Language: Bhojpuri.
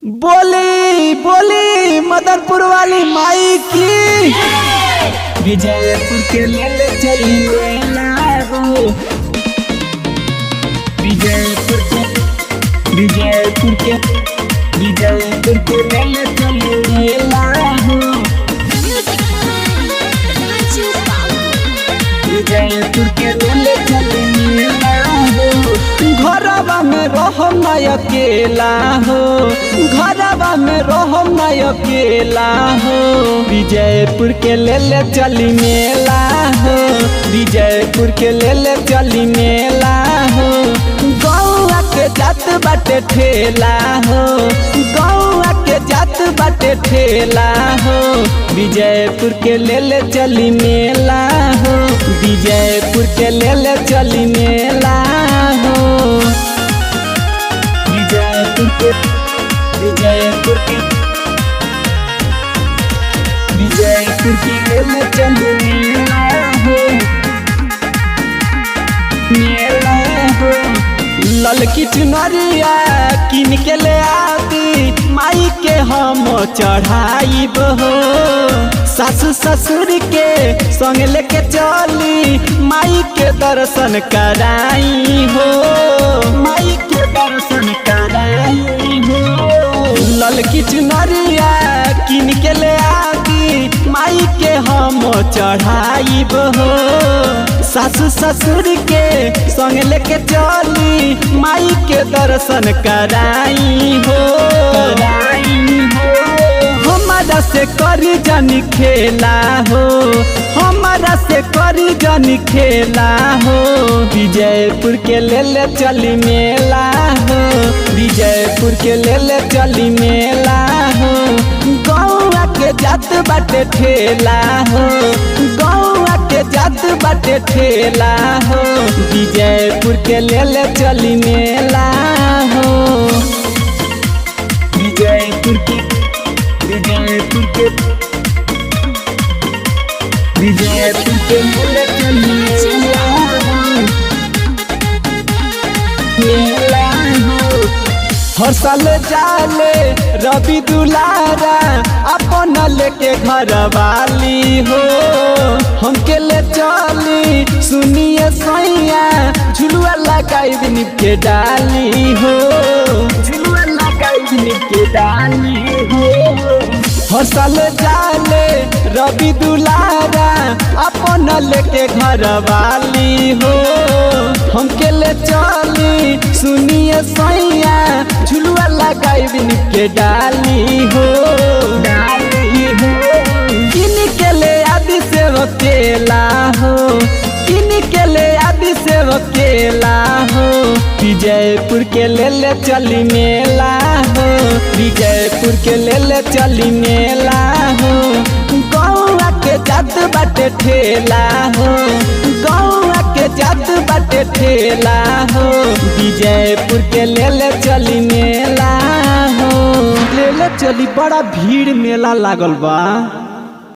बोली बोली मदनपुर वाली माई की। विजयपुर के ले चली विजयपुर के विजयपुर के ले चली विजयपुर के ले चली घरवा में रहो न अकेला हो, घरवा में रहो न अकेला हो। विजयपुर के ले चली मेला हो, विजयपुर के ले चली मेला हो। गौआ के जात बाटे ठेला हो, गौआ के जात बाटे ठेला हो। विजयपुर के ले चली मेला हो, विजयपुर के ले चली मेला हो। विजयपुर के विजयपुर के विजयपुर के ले चली मेला हो, मेला हो। ललकी चुनरिया किन के ले आती माई के हम चढ़ाइब हो। सासु ससुर के संग लेके चली माई के दर्शन कराई हो, माई के दर्शन कराई हो। ललकी चुनरिया किन के ले आती माई के हम चढ़ाइब हो। सासु ससुर के संग लेके चली माई के दर्शन कराई हो, हमारा से करी जानी खेला हो, हमारा से करी जानी खेला हो। विजयपुर के ले चली मेला हो, विजयपुर के ले चली मेला हो। गौआ के जात बाटे ठेला हो, गौआ के जात बाटे ठेला हो। विजयपुर के ले चली मेला हो, विजयपुर के विजयपुर के विजयपुर के ले चली मेला हो। हर साल जाले रवि दुलारा अपन लेके घर वाली हो। हमके ले चली सुनिए सैया झुलुआ लगाई दिन के डाली हो, झुलुआ लगाई दिन के डाली हो। हर साल जाले रवि दुलारा अपन लेके घर वाली हो। हमके ले चली सुनिए सैया झुलुआ लगाई दिन के डाली हो, डाली हो। किन के ले आदि से अकेला हो, किन के ले आदि से अकेला हो। विजयपुर के ले चली मेला हो, विजयपुर के ले चली मेला हो। गौआ के जात बाटे ठेला हो, गौआ के जात बाटे ठेला हो। विजयपुर के ले चली मेला हो, ले चली बड़ा भीड़ मेला लागल बा।